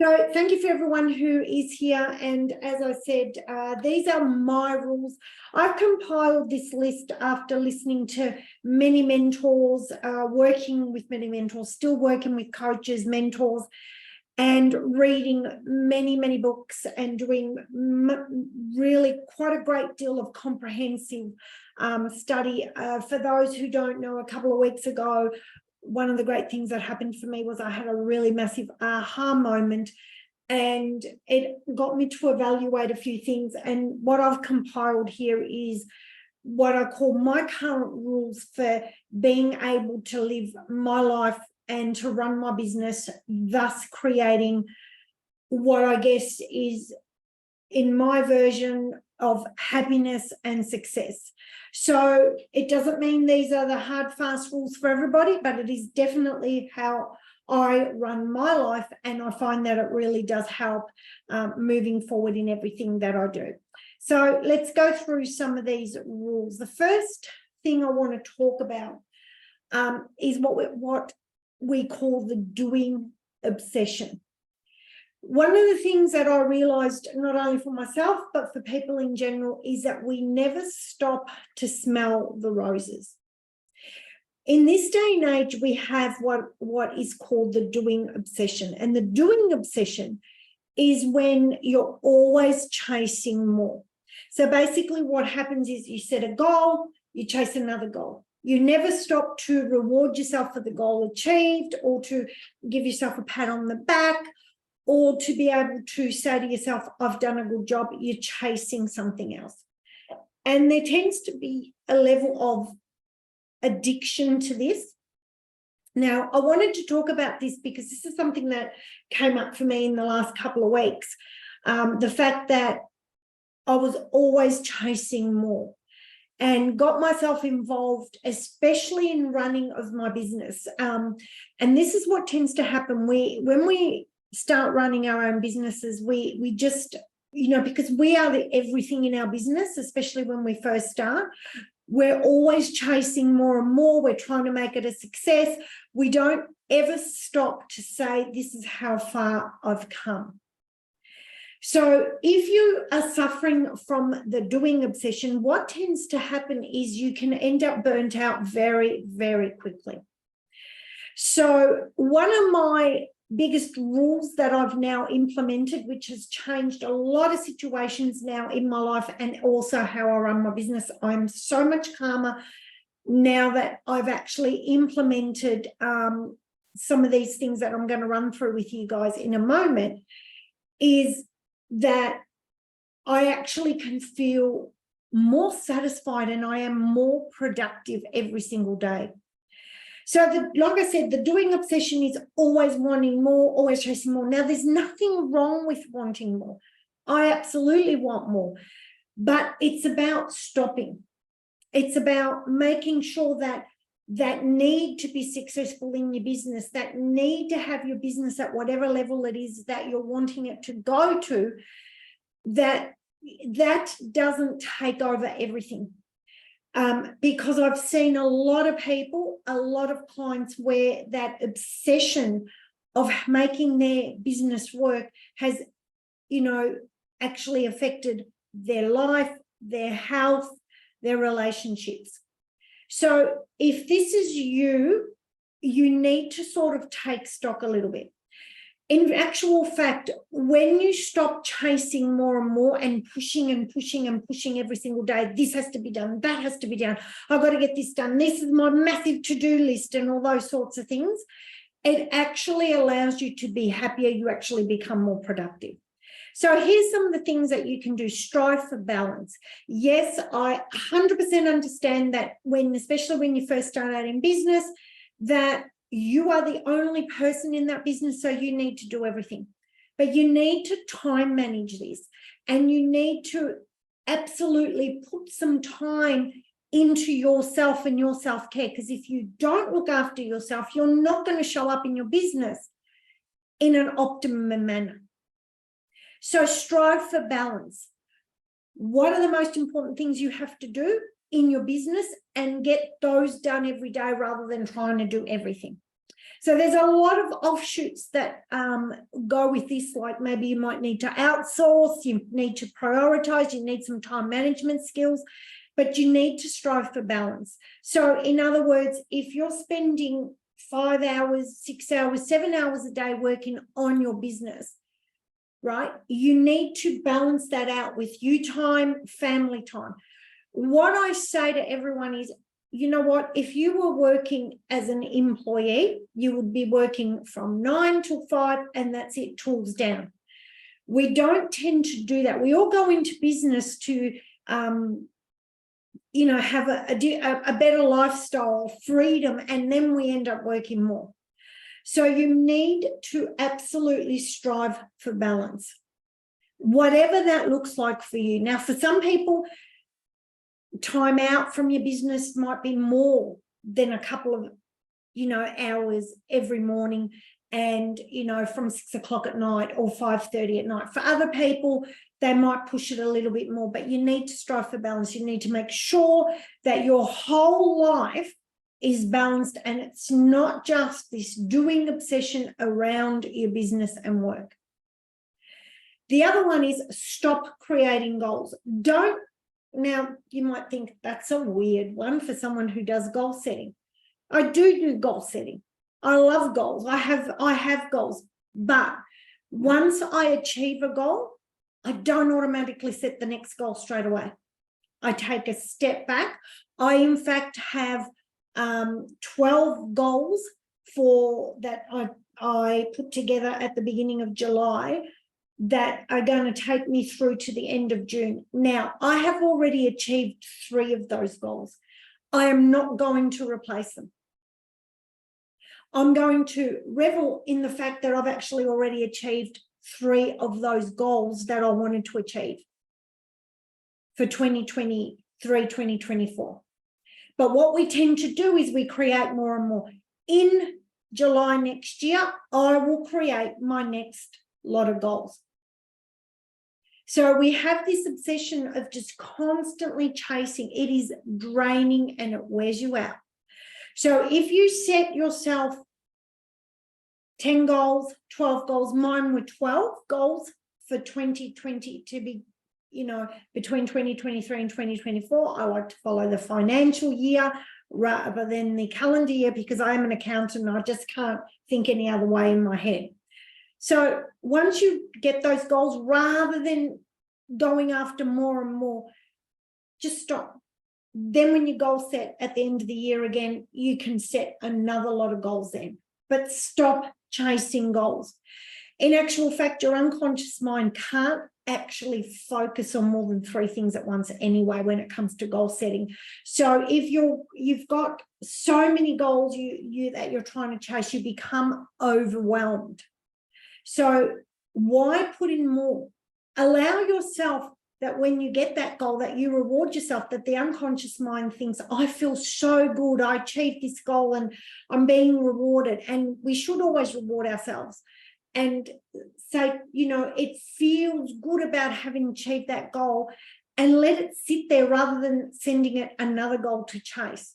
So thank you for everyone who is here. And as I said, these are my rules. I've compiled this list after listening to many mentors, working with many mentors, still working with coaches, mentors, and reading many, many books and doing really quite a great deal of comprehensive study. For those who don't know, a couple of weeks ago, one of the great things that happened for me was I had a really massive aha moment, and it got me to evaluate a few things. And what I've compiled here is what I call my current rules for being able to live my life and to run my business, thus creating what I guess is, in my version, of happiness and success. So it doesn't mean these are the hard, fast rules for everybody, but it is definitely how I run my life, and I find that it really does help moving forward in everything that I do. So let's go through some of these rules. The first thing I want to talk about is what we call the doing obsession. One of the things that I realized, not only for myself, but for people in general, is that we never stop to smell the roses. In this day and age, we have what is called the doing obsession. And the doing obsession is when you're always chasing more. So basically what happens is you set a goal, you chase another goal. You never stop to reward yourself for the goal achieved, or to give yourself a pat on the back, or to be able to say to yourself, I've done a good job. You're chasing something else. And there tends to be a level of addiction to this. Now, I wanted to talk about this because this is something that came up for me in the last couple of weeks. The fact that I was always chasing more, and got myself involved, especially in running of my business. And this is what tends to happen. When we start running our own businesses, we just, because we are the everything in our business, especially when we first start, we're always chasing more and more. We're trying to make it a success. We don't ever stop to say, this is how far I've come. So if you are suffering from the doing obsession, what tends to happen is you can end up burnt out very, very quickly. So one of my biggest rules that I've now implemented, which has changed a lot of situations now in my life and also how I run my business, I'm so much calmer now that I've actually implemented some of these things that I'm going to run through with you guys in a moment, is that I actually can feel more satisfied and I am more productive every single day. So like I said, the doing obsession is always wanting more, always chasing more. Now, there's nothing wrong with wanting more. I absolutely want more, but it's about stopping. It's about making sure that that need to be successful in your business, that need to have your business at whatever level it is that you're wanting it to go to, that doesn't take over everything. Because I've seen a lot of people, a lot of clients where that obsession of making their business work has, actually affected their life, their health, their relationships. So if this is you, you need to sort of take stock a little bit. In actual fact, when you stop chasing more and more and pushing and pushing and pushing every single day, this has to be done, that has to be done, I've got to get this done, this is my massive to-do list and all those sorts of things, it actually allows you to be happier. You actually become more productive. So here's some of the things that you can do. Strive for balance. Yes, I 100% understand that especially when you first start out in business, that you are the only person in that business, so you need to do everything. But you need to time manage this, and you need to absolutely put some time into yourself and your self-care, because if you don't look after yourself, you're not going to show up in your business in an optimum manner. So strive for balance. What are the most important things you have to do in your business, and get those done every day rather than trying to do everything? So there's a lot of offshoots that go with this, like maybe you might need to outsource, you need to prioritize, you need some time management skills, but you need to strive for balance. So in other words, if you're spending 5 hours, 6 hours, 7 hours a day working on your business, right, you need to balance that out with you time, family time. What I say to everyone is, you know what, if you were working as an employee, you would be working from 9 till 5 and that's it, tools down. We don't tend to do that. We all go into business to, you know, have a better lifestyle, freedom, and then we end up working more. So you need to absolutely strive for balance, whatever that looks like for you. Now, for some people, time out from your business might be more than a couple of, you know, hours every morning and, you know, from 6 o'clock at night or 5:30 at night. For other people, they might push it a little bit more, but you need to strive for balance. You need to make sure that your whole life is balanced and it's not just this doing obsession around your business and work. The other one is stop creating goals. Now, you might think that's a weird one for someone who does goal setting. I do goal setting. I love goals. I have goals. But once I achieve a goal, I don't automatically set the next goal straight away. I take a step back. I, in fact, have 12 goals that I put together at the beginning of July that are going to take me through to the end of June. Now, I have already achieved 3 of those goals. I am not going to replace them. I'm going to revel in the fact that I've actually already achieved 3 of those goals that I wanted to achieve for 2023, 2024. But what we tend to do is we create more and more. In July next year, I will create my next lot of goals. So we have this obsession of just constantly chasing. It is draining and it wears you out. So if you set yourself 10 goals, 12 goals, mine were 12 goals for 2020 to be, you know, between 2023 and 2024. I like to follow the financial year rather than the calendar year because I am an accountant and I just can't think any other way in my head. So once you get those goals, rather than going after more and more, just stop. Then when you goal set at the end of the year again, you can set another lot of goals then. But stop chasing goals. In actual fact, your unconscious mind can't actually focus on more than 3 things at once anyway when it comes to goal setting. So if you've got so many goals that you're trying to chase, you become overwhelmed. So why put in more? Allow yourself that when you get that goal, that you reward yourself, that the unconscious mind thinks, I feel so good, I achieved this goal and I'm being rewarded. And we should always reward ourselves and say, you know, it feels good about having achieved that goal, and let it sit there rather than sending it another goal to chase.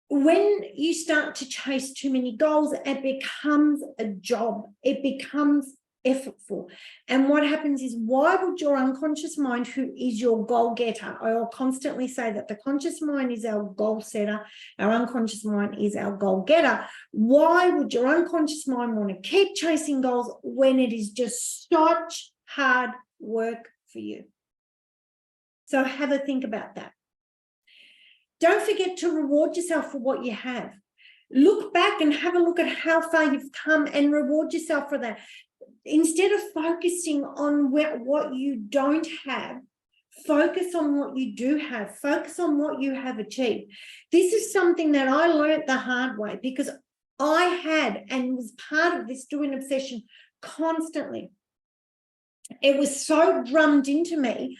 When you start to chase too many goals, it becomes a job. It becomes effortful. And what happens is, why would your unconscious mind, who is your goal getter, I will constantly say that the conscious mind is our goal setter, our unconscious mind is our goal getter. Why would your unconscious mind want to keep chasing goals when it is just such hard work for you? So have a think about that. Don't forget to reward yourself for what you have. Look back and have a look at how far you've come and reward yourself for that. Instead of focusing on what you don't have, focus on what you do have. Focus on what you have achieved. This is something that I learned the hard way, because I had and was part of this doing obsession constantly. It was so drummed into me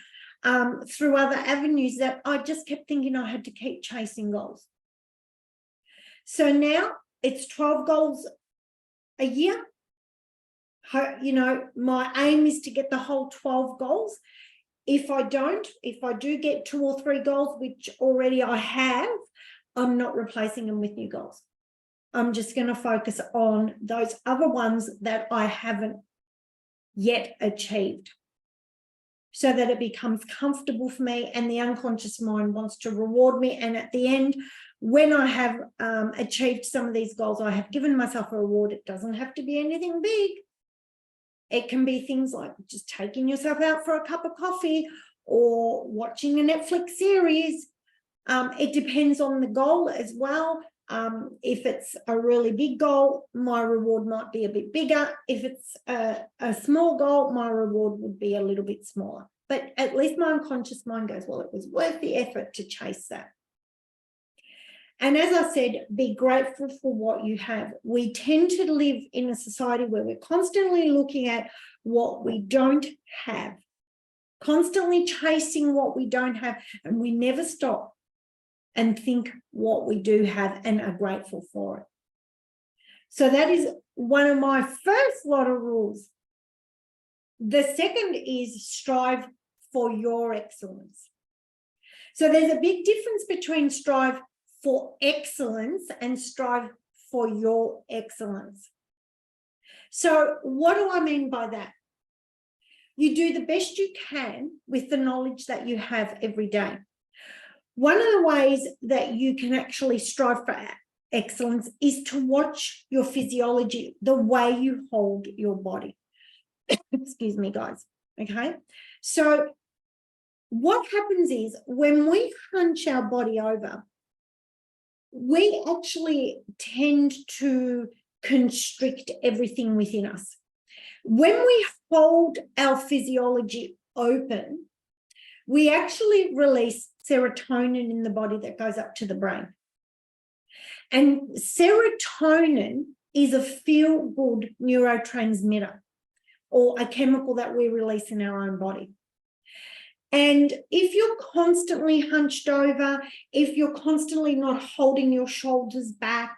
through other avenues that I just kept thinking I had to keep chasing goals. So now it's 12 goals a year. You know, my aim is to get the whole 12 goals. If I do get 2 or 3 goals, which already I have, I'm not replacing them with new goals. I'm just going to focus on those other ones that I haven't yet achieved, so that it becomes comfortable for me and the unconscious mind wants to reward me. And at the end, when I have achieved some of these goals, I have given myself a reward. It doesn't have to be anything big. It can be things like just taking yourself out for a cup of coffee or watching a Netflix series. It depends on the goal as well. If it's a really big goal, my reward might be a bit bigger. If it's a small goal, my reward would be a little bit smaller. But at least my unconscious mind goes, well, it was worth the effort to chase that. And as I said, be grateful for what you have. We tend to live in a society where we're constantly looking at what we don't have, constantly chasing what we don't have, and we never stop and think what we do have and are grateful for it. So that is one of my first lot of rules. The second is strive for your excellence. So there's a big difference between strive for excellence and strive for your excellence. So what do I mean by that? You do the best you can with the knowledge that you have every day. One of the ways that you can actually strive for excellence is to watch your physiology, the way you hold your body. Excuse me, guys. Okay. So what happens is when we hunch our body over, we actually tend to constrict everything within us. When we hold our physiology open, we actually release serotonin in the body that goes up to the brain. And serotonin is a feel-good neurotransmitter, or a chemical that we release in our own body. And if you're constantly hunched over, if you're constantly not holding your shoulders back,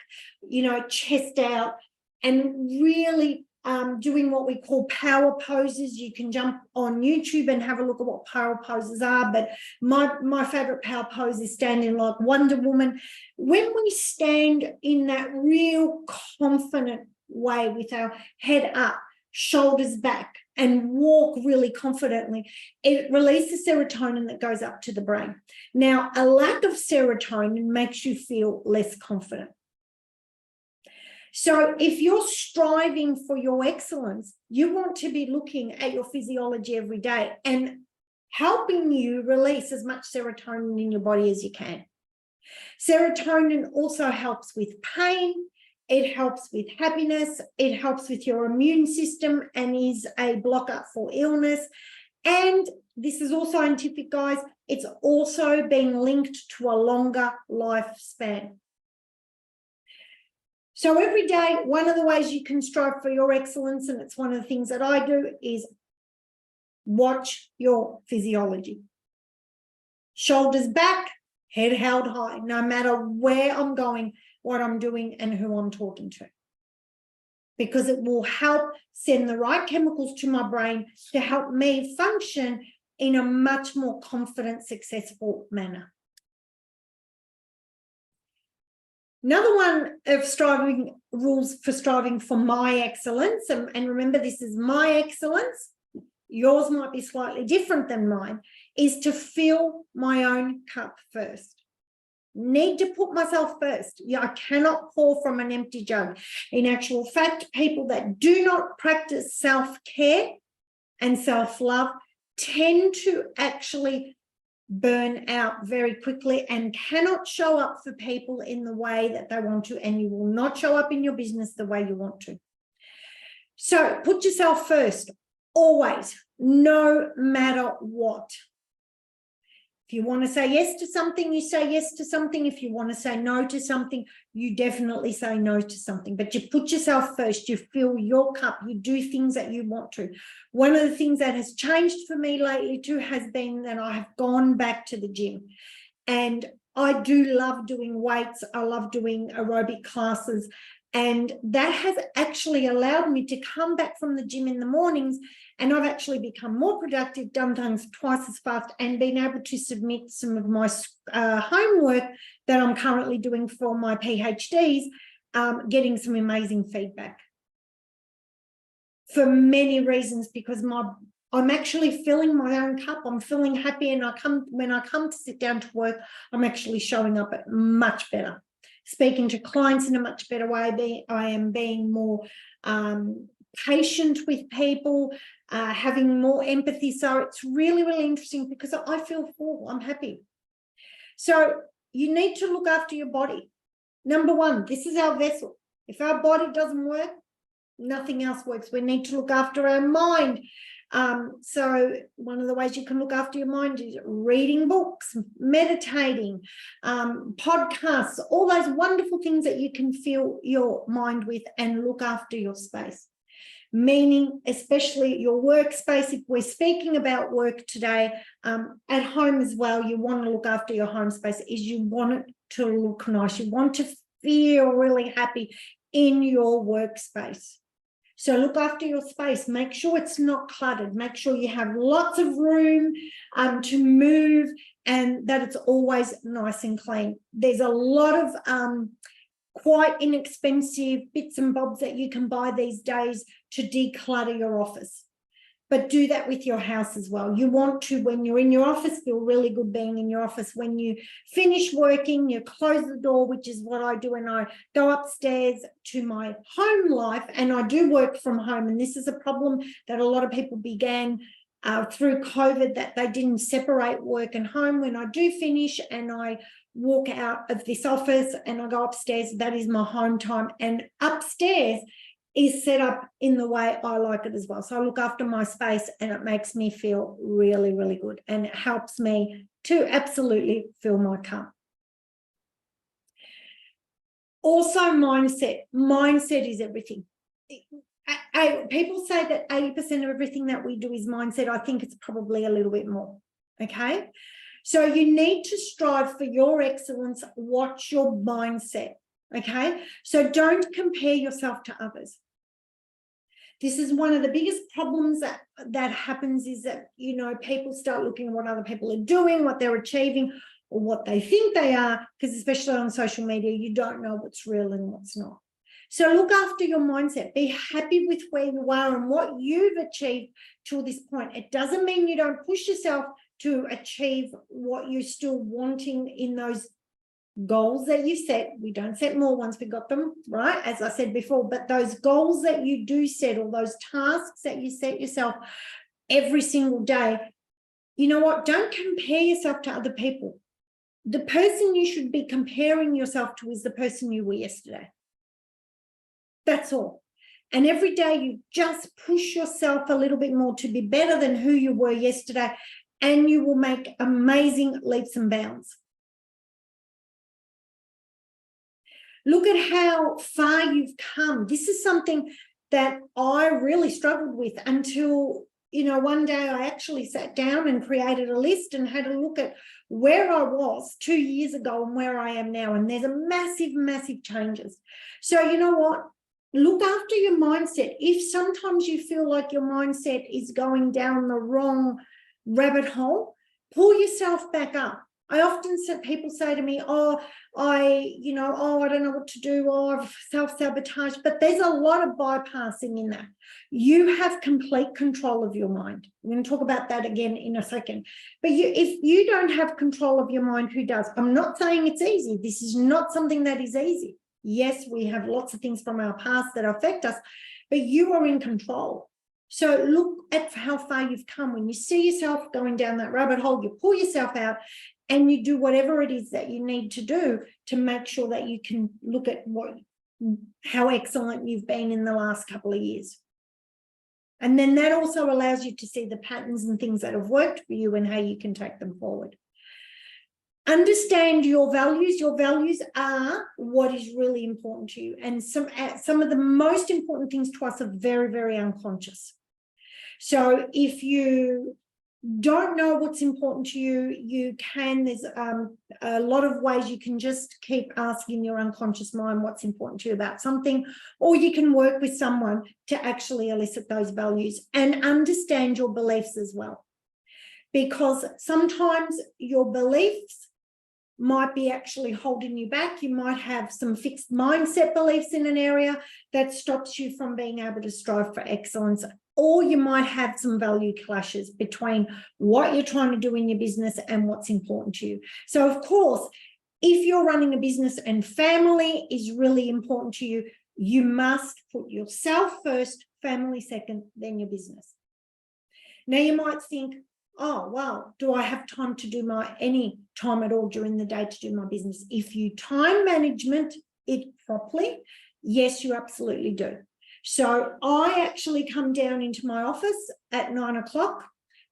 chest out, and really doing what we call power poses, you can jump on YouTube and have a look at what power poses are. But my favorite power pose is standing like Wonder Woman. When we stand in that real confident way with our head up, shoulders back, and walk really confidently, it releases serotonin that goes up to the brain. Now, a lack of serotonin makes you feel less confident. So if you're striving for your excellence, you want to be looking at your physiology every day and helping you release as much serotonin in your body as you can. Serotonin also helps with pain. It helps with happiness. It helps with your immune system and is a blocker for illness. And this is all scientific, guys. It's also been linked to a longer lifespan. So every day, one of the ways you can strive for your excellence, and it's one of the things that I do, is watch your physiology. Shoulders back, head held high, no matter where I'm going, what I'm doing, and who I'm talking to. Because it will help send the right chemicals to my brain to help me function in a much more confident, successful manner. Another one of rules for striving for my excellence, and remember, this is my excellence, yours might be slightly different than mine, is to fill my own cup first. Need to put myself first. I cannot pour from an empty jug. In actual fact, people that do not practice self-care and self-love tend to actually burn out very quickly and cannot show up for people in the way that they want to, and you will not show up in your business the way you want to. So put yourself first, always, no matter what. If you want to say yes to something, you say yes to something. If you want to say no to something, you definitely say no to something. But you put yourself first, you fill your cup, you do things that you want to. One of the things that has changed for me lately too has been that I have gone back to the gym. And I do love doing weights. I love doing aerobic classes. And that has actually allowed me to come back from the gym in the mornings, and I've actually become more productive, done things twice as fast, and been able to submit some of my homework that I'm currently doing for my PhDs getting some amazing feedback for many reasons, because I'm actually filling my own cup. I'm feeling happy, and when I come to sit down to work, I'm actually showing up much better, speaking to clients in a much better way. I am being more patient with people, having more empathy. So it's really, really interesting because I feel full. I'm happy. So you need to look after your body. Number one, this is our vessel. If our body doesn't work, nothing else works. We need to look after our mind. So one of the ways you can look after your mind is reading books, meditating, podcasts, all those wonderful things that you can fill your mind with and look after your space. Meaning, especially your workspace. If we're speaking about work today, at home as well, you want to look after your home space. You want it to look nice. You want to feel really happy in your workspace. So look after your space. Make sure it's not cluttered. Make sure you have lots of room to move, and that it's always nice and clean. There's a lot of quite inexpensive bits and bobs that you can buy these days to declutter your office. But do that with your house as well. You want to, when you're in your office, feel really good being in your office. When you finish working, you close the door, which is what I do, and I go upstairs to my home life, and I do work from home. And this is a problem that a lot of people began through COVID, that they didn't separate work and home. When I do finish and I walk out of this office and I go upstairs, that is my home time. And upstairs is set up in the way I like it as well. So I look after my space, and it makes me feel really, really good. And it helps me to absolutely fill my cup. Also, mindset. Mindset is everything. People say that 80% of everything that we do is mindset. I think it's probably a little bit more, okay? So you need to strive for your excellence. Watch your mindset, okay? So don't compare yourself to others. This is one of the biggest problems that happens, is that, you know, people start looking at what other people are doing, what they're achieving, or what they think they are, because especially on social media, you don't know what's real and what's not. So look after your mindset. Be happy with where you are and what you've achieved to this point. It doesn't mean you don't push yourself to achieve what you're still wanting in those goals that you set. We don't set more once we got them, right? As I said before, but those goals that you do set, or those tasks that you set yourself every single day, you know what? Don't compare yourself to other people. The person you should be comparing yourself to is the person you were yesterday. That's all. And every day you just push yourself a little bit more to be better than who you were yesterday, and you will make amazing leaps and bounds. Look at how far you've come. This is something that I really struggled with until, you know, one day I actually sat down and created a list and had a look at where I was 2 years ago and where I am now. And there's a massive, massive changes. So you know what? Look after your mindset. If sometimes you feel like your mindset is going down the wrong rabbit hole, pull yourself back up. I often see people say to me, I don't know what to do, I've self-sabotaged, but there's a lot of bypassing in that. You have complete control of your mind. We're going to talk about that again in a second. But if you don't have control of your mind, who does? I'm not saying it's easy. This is not something that is easy. Yes, we have lots of things from our past that affect us, but you are in control. So look at how far you've come. When you see yourself going down that rabbit hole, you pull yourself out and you do whatever it is that you need to do to make sure that you can look at how excellent you've been in the last couple of years. And then that also allows you to see the patterns and things that have worked for you and how you can take them forward. Understand your values. Your values are what is really important to you. And some of the most important things to us are very, very unconscious. So if you don't know what's important to you, there's a lot of ways you can just keep asking your unconscious mind what's important to you about something, or you can work with someone to actually elicit those values and understand your beliefs as well. Because sometimes your beliefs might be actually holding you back. You might have some fixed mindset beliefs in an area that stops you from being able to strive for excellence. Or you might have some value clashes between what you're trying to do in your business and what's important to you. So, of course, if you're running a business and family is really important to you, you must put yourself first, family second, then your business. Now, you might think, oh, well, do I have time to do any time at all during the day to do my business? If you time management it properly, yes, you absolutely do. So I actually come down into my office at 9 o'clock,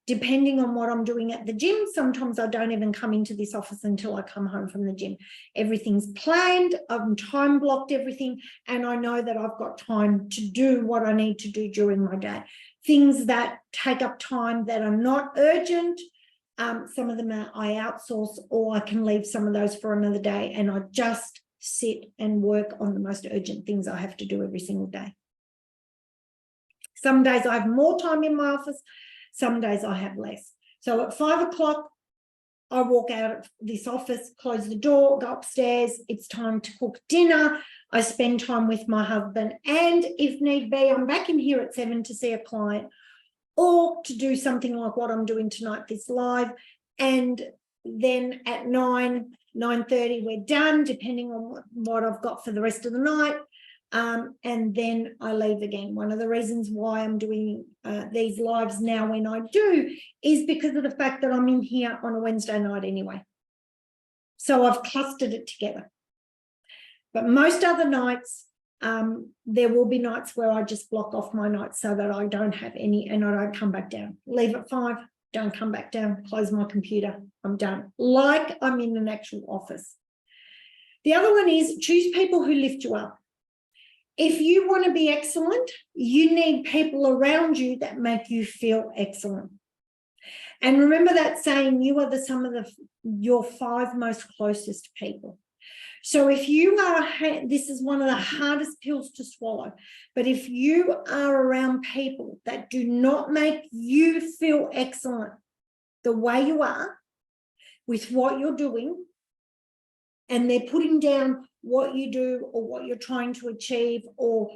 depending on what I'm doing at the gym. Sometimes I don't even come into this office until I come home from the gym. Everything's planned, I've time blocked everything, and I know that I've got time to do what I need to do during my day. Things that take up time that are not urgent, some of them I outsource, or I can leave some of those for another day, and I just sit and work on the most urgent things I have to do every single day. Some days I have more time in my office, some days I have less. So at 5 o'clock, I walk out of this office, close the door, go upstairs. It's time to cook dinner. I spend time with my husband. And if need be, I'm back in here at 7 to see a client or to do something like what I'm doing tonight, this live. And then at 9:30, we're done, depending on what I've got for the rest of the night. And then I leave again. One of the reasons why I'm doing these lives now when I do is because of the fact that I'm in here on a Wednesday night anyway. So I've clustered it together. But most other nights, there will be nights where I just block off my nights so that I don't have any, and I don't come back down. Leave at 5, don't come back down, close my computer, I'm done. Like I'm in an actual office. The other one is choose people who lift you up. If you want to be excellent, you need people around you that make you feel excellent. And remember that saying, you are the sum of your 5 most closest people. So if you are, this is one of the hardest pills to swallow, but if you are around people that do not make you feel excellent the way you are with what you're doing, and they're putting down what you do or what you're trying to achieve or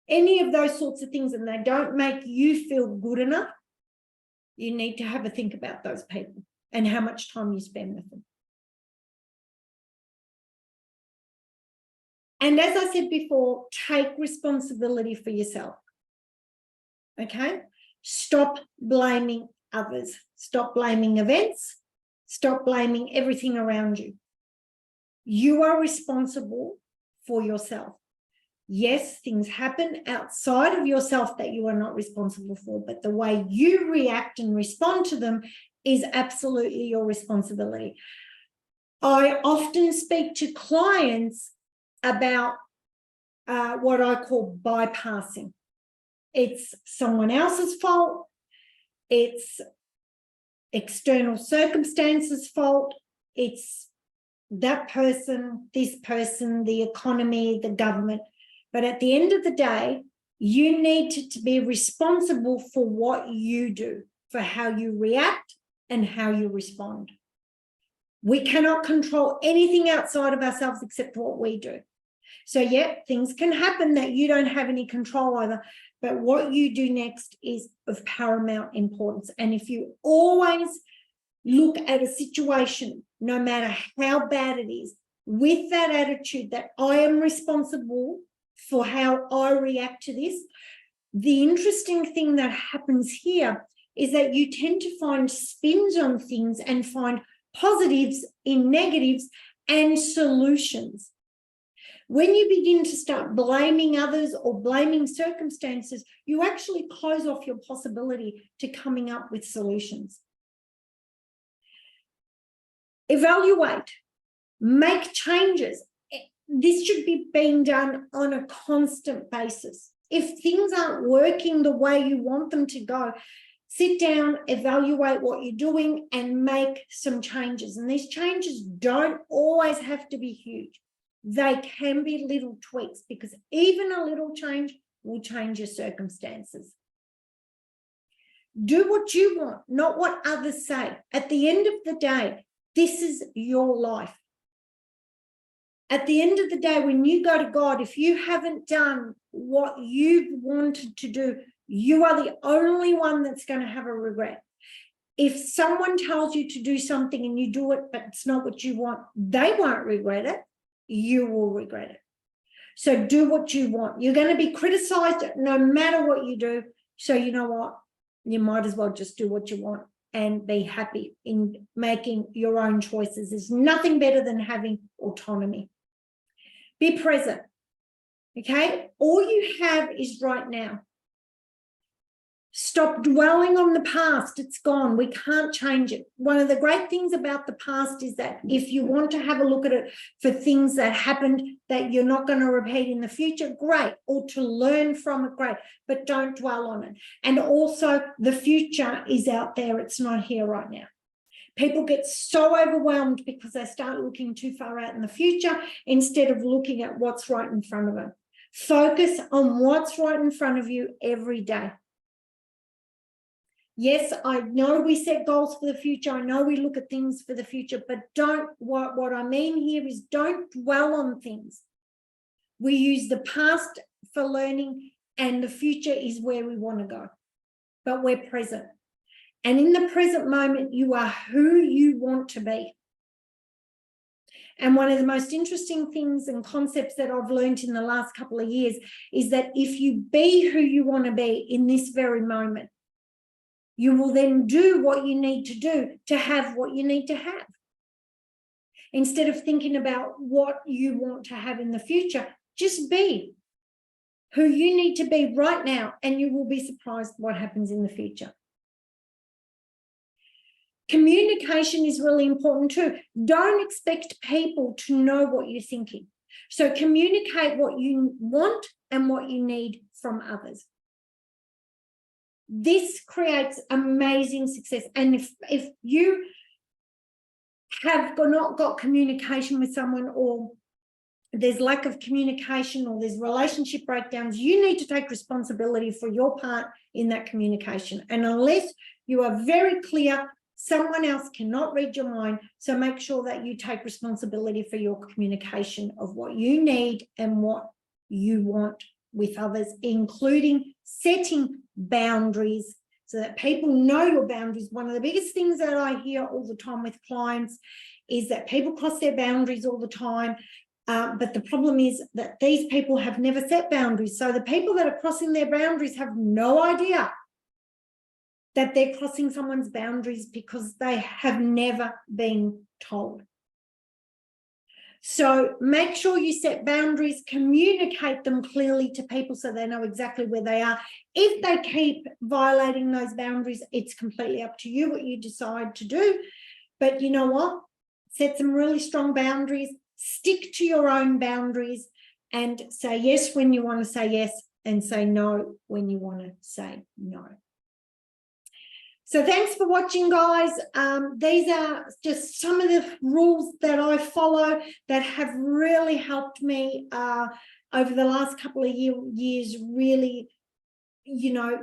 any of those sorts of things, and they don't make you feel good enough, you need to have a think about those people and how much time you spend with them. And as I said before, take responsibility for yourself. Okay? Stop blaming others. Stop blaming events. Stop blaming everything around you. You are responsible for yourself. Yes, things happen outside of yourself that you are not responsible for, but the way you react and respond to them is absolutely your responsibility. I often speak to clients about what I call bypassing. It's someone else's fault. It's external circumstances' fault. It's that person, this person, the economy, the government. But at the end of the day, you need to be responsible for what you do, for how you react and how you respond. We cannot control anything outside of ourselves except what we do. So, yeah, things can happen that you don't have any control over, but what you do next is of paramount importance. And if you always look at a situation, no matter how bad it is, with that attitude that I am responsible for how I react to this, the interesting thing that happens here is that you tend to find spins on things and find positives in negatives and solutions. When you begin to start blaming others or blaming circumstances, you actually close off your possibility to coming up with solutions. Evaluate, make changes. This should be being done on a constant basis. If things aren't working the way you want them to go, sit down, evaluate what you're doing, and make some changes. And these changes don't always have to be huge. They can be little tweaks, because even a little change will change your circumstances. Do what you want, not what others say. At the end of the day, This is your life. At the end of the day, when you go to God, if you haven't done what you've wanted to do, you are the only one that's going to have a regret. If someone tells you to do something and you do it, but it's not what you want, they won't regret it. You will regret it. So do what you want. You're going to be criticized no matter what you do. So you know what? You might as well just do what you want and be happy in making your own choices. There's nothing better than having autonomy. Be present, okay? All you have is right now. Stop dwelling on the past. It's gone. We can't change it. One of the great things about the past is that if you want to have a look at it for things that happened that you're not going to repeat in the future, great. Or to learn from it, great. But don't dwell on it. And also, the future is out there. It's not here right now. People get so overwhelmed because they start looking too far out in the future instead of looking at what's right in front of them. Focus on what's right in front of you every day. Yes, I know we set goals for the future. I know we look at things for the future, but what I mean here is don't dwell on things. We use the past for learning and the future is where we want to go, but we're present. And in the present moment, you are who you want to be. And one of the most interesting things and concepts that I've learned in the last couple of years is that if you be who you want to be in this very moment, you will then do what you need to do to have what you need to have. Instead of thinking about what you want to have in the future, just be who you need to be right now, and you will be surprised what happens in the future. Communication is really important too. Don't expect people to know what you're thinking. So communicate what you want and what you need from others. This creates amazing success. And if you have not got communication with someone, or there's lack of communication, or there's relationship breakdowns, you need to take responsibility for your part in that communication. And unless you are very clear, someone else cannot read your mind. So make sure that you take responsibility for your communication of what you need and what you want with others, including setting boundaries so that people know your boundaries. One of the biggest things that I hear all the time with clients is that people cross their boundaries all the time. But the problem is that these people have never set boundaries. So the people that are crossing their boundaries have no idea that they're crossing someone's boundaries because they have never been told. So make sure you set boundaries, communicate them clearly to people so they know exactly where they are. If they keep violating those boundaries, it's completely up to you what you decide to do. But you know what? Set some really strong boundaries, stick to your own boundaries, and say yes when you want to say yes, and say no when you want to say no. So thanks for watching, guys. These are just some of the rules that I follow that have really helped me over the last couple of years really,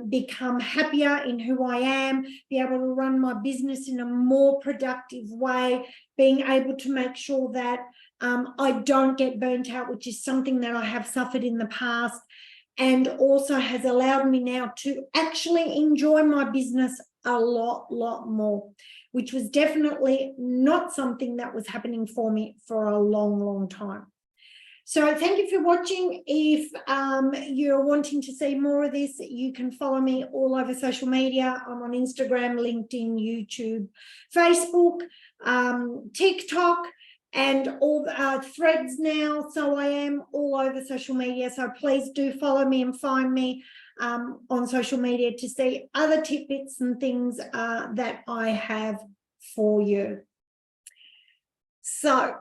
become happier in who I am, be able to run my business in a more productive way, being able to make sure that I don't get burnt out, which is something that I have suffered in the past, and also has allowed me now to actually enjoy my business a lot more, which was definitely not something that was happening for me for a long time. So thank you for watching. If you're wanting to see more of this, you can follow me all over social media. I'm on Instagram, LinkedIn, YouTube, Facebook, TikTok, and all Threads now. So I am all over social media. So please do follow me and find me on social media to see other tidbits and things that I have for you. So